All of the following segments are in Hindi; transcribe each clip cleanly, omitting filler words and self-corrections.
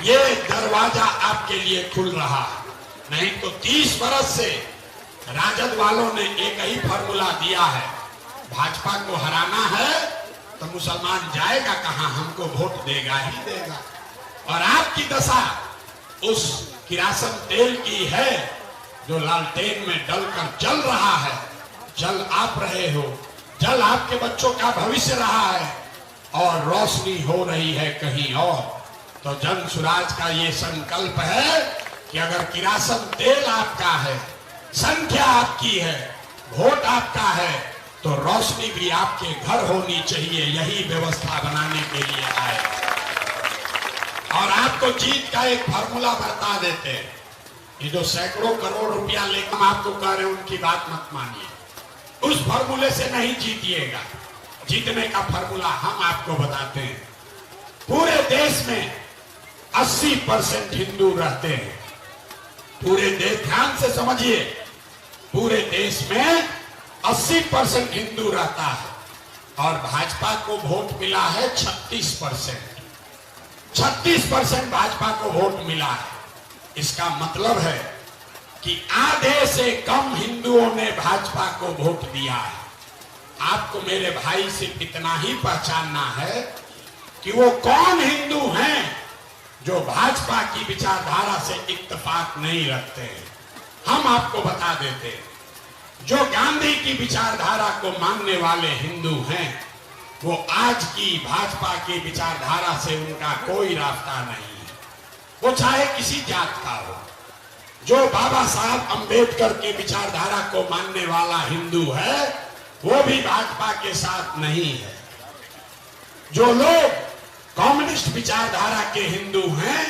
ये दरवाजा आपके लिए खुल रहा है। नहीं तो 30 बरस से राजद वालों ने एक ही फॉर्मूला दिया है, भाजपा को हराना है तो मुसलमान जाएगा कहां, हमको वोट देगा ही देगा। और आपकी दशा उस किरासन तेल की है जो लालटेन में डलकर जल रहा है। जल आप रहे हो, जल आपके बच्चों का भविष्य रहा है और रोशनी हो रही है कहीं और। तो जन सुराज का ये संकल्प है कि अगर किरासन तेल आपका है, संख्या आपकी है, वोट आपका है, तो रोशनी भी आपके घर होनी चाहिए। यही व्यवस्था बनाने के लिए आए। और आपको जीत का एक फार्मूला बता देते हैं। ये जो सैकड़ों करोड़ रुपया लेकर हम आपको कह रहे हैं, उनकी बात मत मानिए। उस फार्मूले से नहीं जीतिएगा। जीतने का फार्मूला हम आपको बताते हैं। पूरे देश में 80% हिंदू रहते हैं। पूरे देश, ध्यान से समझिए, पूरे देश में 80% हिंदू रहता है और भाजपा को वोट मिला है 36%। 36% भाजपा को वोट मिला है। इसका मतलब है कि आधे से कम हिंदुओं ने भाजपा को वोट दिया है। आपको मेरे भाई सिर्फ इतना ही पहचानना है कि वो कौन हिंदू हैं जो भाजपा की विचारधारा से इत्तेफाक नहीं रखते हैं। हम आपको बता देते हैं, जो गांधी की विचारधारा को मानने वाले हिंदू हैं, वो आज की भाजपा की विचारधारा से उनका कोई रास्ता नहीं है। वो चाहे किसी जात का हो। जो बाबा साहब अंबेडकर की विचारधारा को मानने वाला हिंदू है, वो भी भाजपा के साथ नहीं है। जो लोग कम्युनिस्ट विचारधारा के हिंदू हैं,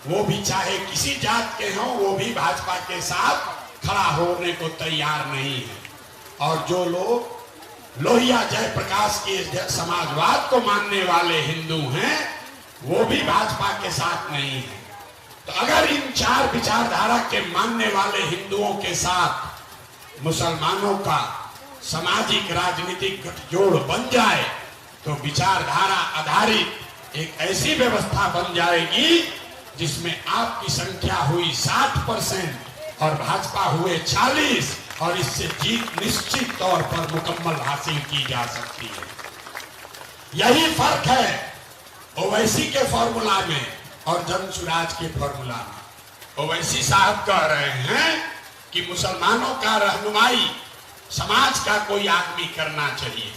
वो भी चाहे किसी जात के हों, वो भी भाजपा के साथ खड़ा होने को तैयार नहीं है। और जो लोग लोहिया जयप्रकाश के समाजवाद को मानने वाले हिंदू हैं, वो भी भाजपा के साथ नहीं है। तो अगर इन चार विचारधारा के मानने वाले हिंदुओं के साथ मुसलमानों का सामाजिक राजनीतिक गठजोड़ बन जाए, तो विचारधारा आधारित एक ऐसी व्यवस्था बन जाएगी जिसमें आपकी संख्या हुई 60% और भाजपा हुए 40, और इससे जीत निश्चित तौर पर मुकम्मल हासिल की जा सकती है। यही फर्क है ओवैसी के फॉर्मूला में और जन सुराज के फॉर्मूला में। ओवैसी साहब कह रहे हैं कि मुसलमानों का रहनुमाई समाज का कोई आदमी करना चाहिए,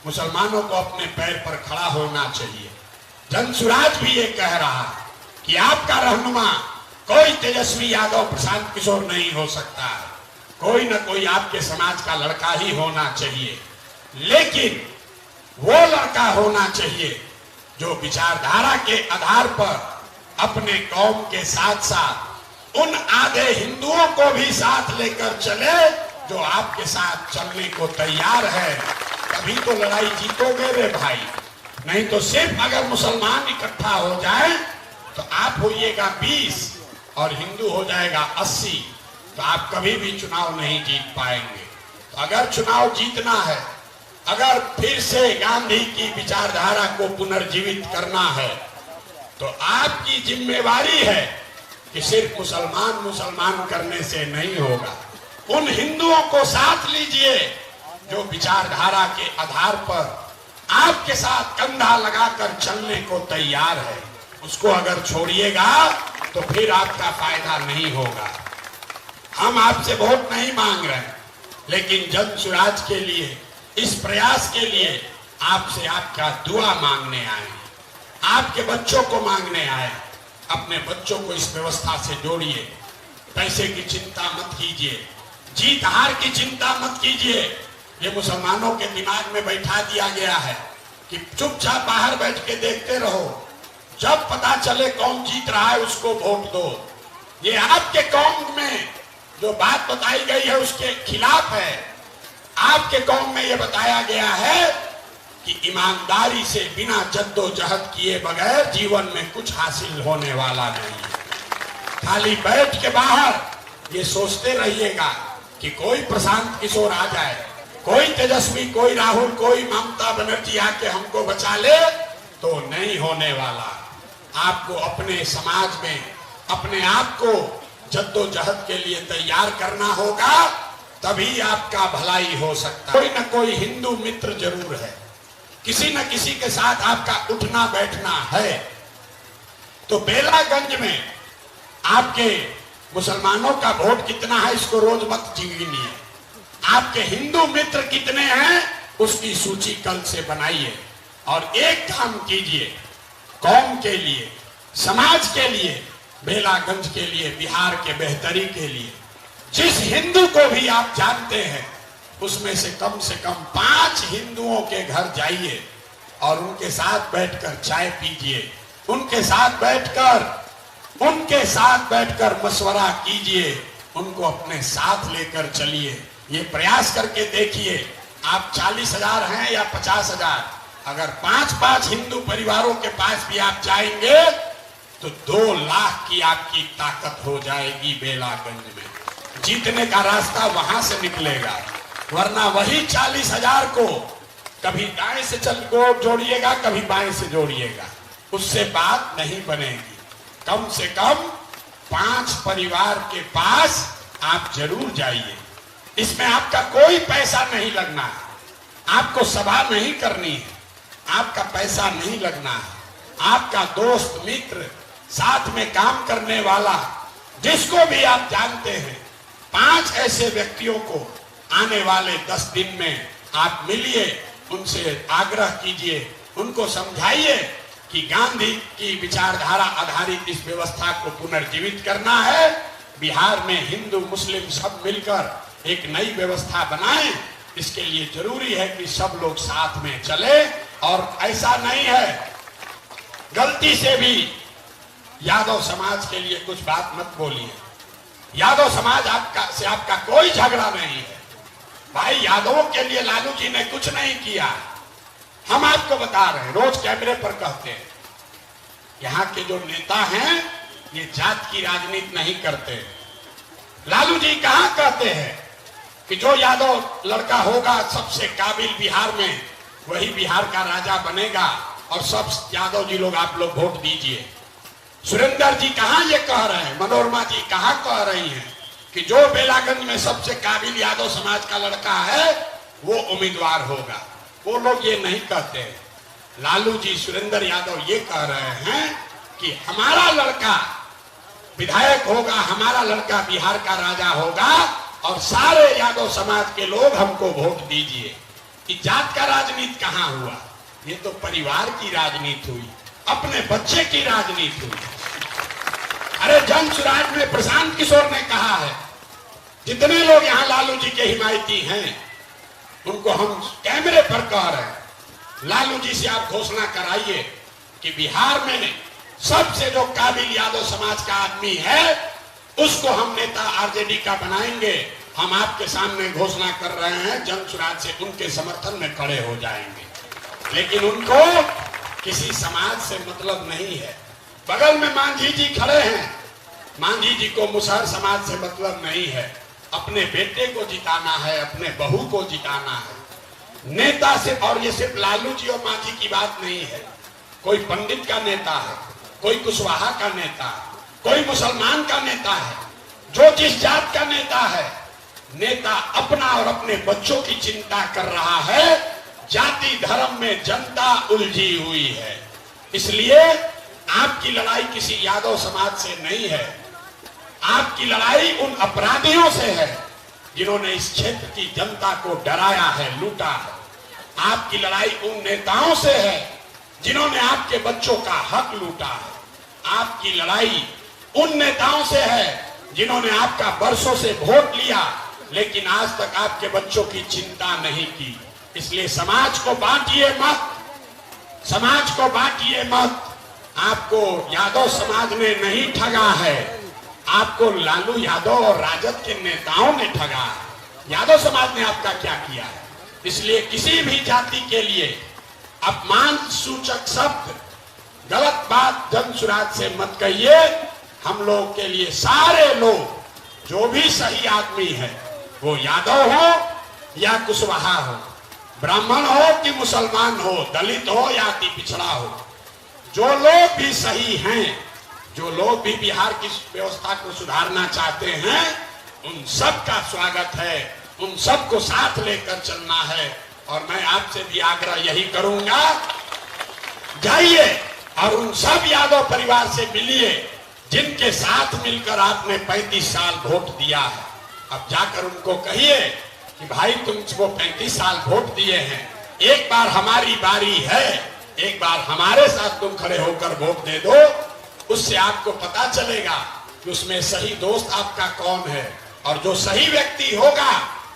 मुसलमानों को अपने पैर पर खड़ा होना चाहिए। जन सुराज भी ये कह रहा है कि आपका रहनुमा कोई तेजस्वी यादव, प्रशांत किशोर नहीं हो सकता है, कोई न कोई आपके समाज का लड़का ही होना चाहिए, लेकिन वो लड़का होना चाहिए जो विचारधारा के आधार पर अपने कौम के साथ साथ उन आधे हिंदुओं को भी साथ लेकर चले जो आपके साथ चलने को तैयार है। तभी तो लड़ाई जीतोगे रे भाई। नहीं तो सिर्फ अगर मुसलमान इकट्ठा हो जाए तो आप होइएगा 20 और हिंदू हो जाएगा 80, तो आप कभी भी चुनाव नहीं जीत पाएंगे। तो अगर चुनाव जीतना है, अगर फिर से गांधी की विचारधारा को पुनर्जीवित करना है, तो आपकी जिम्मेवारी है कि सिर्फ मुसलमान मुसलमान करने से नहीं होगा। उन हिंदुओं को साथ लीजिए जो विचारधारा के आधार पर आपके साथ कंधा लगाकर चलने को तैयार है। उसको अगर छोड़िएगा तो फिर आपका फायदा नहीं होगा। हम आपसे वोट नहीं मांग रहे, लेकिन जन सुराज के लिए, इस प्रयास के लिए आपसे आपका दुआ मांगने आए, आपके बच्चों को मांगने आए। अपने बच्चों को इस व्यवस्था से जोड़िए। पैसे की चिंता मत कीजिए, जीत हार की चिंता मत कीजिए। ये मुसलमानों के दिमाग में बैठा दिया गया है कि चुपचाप बाहर बैठ के देखते रहो, जब पता चले कौन जीत रहा है उसको वोट दो। ये आपके कौम में जो बात बताई गई है उसके खिलाफ है। आपके कौम में यह बताया गया है कि ईमानदारी से बिना जद्दोजहद किए बगैर जीवन में कुछ हासिल होने वाला नहीं है। खाली बैठ के बाहर ये सोचते रहिएगा कि कोई प्रशांत किशोर आ जाए, कोई तेजस्वी, कोई राहुल, कोई ममता बनर्जी आके हमको बचा ले, तो नहीं होने वाला। आपको अपने समाज में अपने आप को जद्दोजहद के लिए तैयार करना होगा, तभी आपका भलाई हो सकता है। कोई ना कोई हिंदू मित्र जरूर है, किसी न किसी के साथ आपका उठना बैठना है। तो बेलागंज में आपके मुसलमानों का वोट कितना है इसको रोज मत गिनिए, आपके हिंदू मित्र कितने हैं उसकी सूची कल से बनाइए और एक काम कीजिए, कौम के लिए, समाज के लिए, बेलागंज के लिए, बिहार के बेहतरी के लिए। जिस हिंदू को भी आप जानते हैं उसमें से कम 5 हिंदुओं के घर जाइए और उनके साथ बैठकर चाय पीजिए, उनके साथ बैठकर मशवरा कीजिए, उनको अपने साथ लेकर चलिए। ये प्रयास करके देखिए, आप 40,000 हैं या 50,000, अगर 5-5 हिंदू परिवारों के पास भी आप जाएंगे तो 2 लाख की आपकी ताकत हो जाएगी बेलागंज में। जीतने का रास्ता वहां से निकलेगा, वरना वही 40,000 को कभी दाएं से जोड़िएगा, कभी बाएं से जोड़िएगा, उससे बात नहीं बनेगी। कम से कम 5 परिवार के पास आप जरूर जाइए। इसमें आपका कोई पैसा नहीं लगना है, आपको सभा नहीं करनी है, आपका पैसा नहीं लगना है। आपका दोस्त मित्र, साथ में काम करने वाला, जिसको भी आप जानते हैं, 5 ऐसे व्यक्तियों को आने वाले 10 दिन में आप मिलिए, उनसे आग्रह कीजिए, उनको समझाइए कि गांधी की विचारधारा आधारित इस व्यवस्था को पुनर्जीवित करना है। बिहार में हिंदू मुस्लिम सब मिलकर एक नई व्यवस्था बनाएं। इसके लिए जरूरी है कि सब लोग साथ में चले। और ऐसा नहीं है गलती से भी यादव समाज के लिए कुछ बात मत बोलिए। यादव समाज आपका कोई झगड़ा नहीं है भाई। यादवों के लिए लालू जी ने कुछ नहीं किया, हम आपको बता रहे हैं, रोज कैमरे पर कहते हैं। यहाँ के जो नेता हैं ये जात की राजनीति नहीं करते। लालू जी कहां कहते हैं कि जो यादव लड़का होगा सबसे काबिल बिहार में, वही बिहार का राजा बनेगा और सब यादव जी लोग आप लोग वोट दीजिए। सुरेंद्र जी कहां ये कह रहे हैं, मनोरमा जी कहां कह रही हैं कि जो बेलागंज में सबसे काबिल यादव समाज का लड़का है वो उम्मीदवार होगा। वो लोग ये नहीं कहते। लालू जी, सुरेंद्र यादव ये कह रहे हैं कि हमारा लड़का विधायक होगा, हमारा लड़का बिहार का राजा होगा और सारे यादव समाज के लोग हमको वोट दीजिए। कि जात का राजनीति कहां हुआ, ये तो परिवार की राजनीति हुई, अपने बच्चे की राजनीति हुई। अरे जन सुराज में प्रशांत किशोर ने कहा है, जितने लोग यहाँ लालू जी के हिमायती हैं उनको हम कैमरे पर कह रहे हैं, लालू जी से आप घोषणा कराइए कि बिहार में सबसे जो काबिल यादव समाज का आदमी है उसको हम नेता आरजेडी का बनाएंगे। हम आपके सामने घोषणा कर रहे हैं, जन सुराज से उनके समर्थन में खड़े हो जाएंगे। लेकिन उनको किसी समाज से मतलब नहीं है। बगल में मांझी जी खड़े हैं, मांझी जी को मुसहर समाज से मतलब नहीं है। अपने बेटे को जिताना है, अपने बहू को जिताना है। नेता से, और ये सिर्फ लालू जी और मांझी की बात नहीं है, कोई पंडित का नेता है, कोई कुशवाहा का नेता है, कोई मुसलमान का नेता है, जो जिस जात का नेता है, नेता अपना और अपने बच्चों की चिंता कर रहा है। जाति धर्म में जनता उलझी हुई है। इसलिए आपकी लड़ाई किसी यादव समाज से नहीं है, आपकी लड़ाई उन अपराधियों से है जिन्होंने इस क्षेत्र की जनता को डराया है, लूटा है। आपकी लड़ाई उन नेताओं से है जिन्होंने आपके बच्चों का हक लूटा है। आपकी लड़ाई उन नेताओं से है जिन्होंने आपका बरसों से वोट लिया लेकिन आज तक आपके बच्चों की चिंता नहीं की। इसलिए समाज को बांटिए मत, समाज को बांटिए मत। आपको यादव समाज ने नहीं ठगा है, आपको लालू यादव और राजद के नेताओं ने ठगा है। यादव समाज ने आपका क्या किया है? इसलिए किसी भी जाति के लिए अपमान सूचक शब्द, गलत बात जन सुराज से मत कहिए। हम लोग के लिए सारे लोग, जो भी सही आदमी है, वो यादव हो या कुशवाहा हो, ब्राह्मण हो कि मुसलमान हो, दलित हो या अति पिछड़ा हो, जो लोग भी सही हैं, जो लोग भी बिहार की व्यवस्था को सुधारना चाहते हैं, उन सब का स्वागत है, उन सबको साथ लेकर चलना है। और मैं आपसे भी आग्रह यही करूंगा, जाइए और उन सब यादव परिवार से मिलिए जिनके साथ मिलकर आपने 35 साल वोट दिया है। अब जाकर उनको कहिए कि भाई तुमको 35 साल वोट दिए हैं, एक बार हमारी बारी है, एक बार हमारे साथ तुम खड़े होकर वोट दे दो। उससे आपको पता चलेगा कि उसमें सही दोस्त आपका कौन है, और जो सही व्यक्ति होगा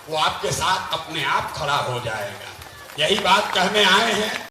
वो आपके साथ अपने आप खड़ा हो जाएगा। यही बात कहने आए हैं।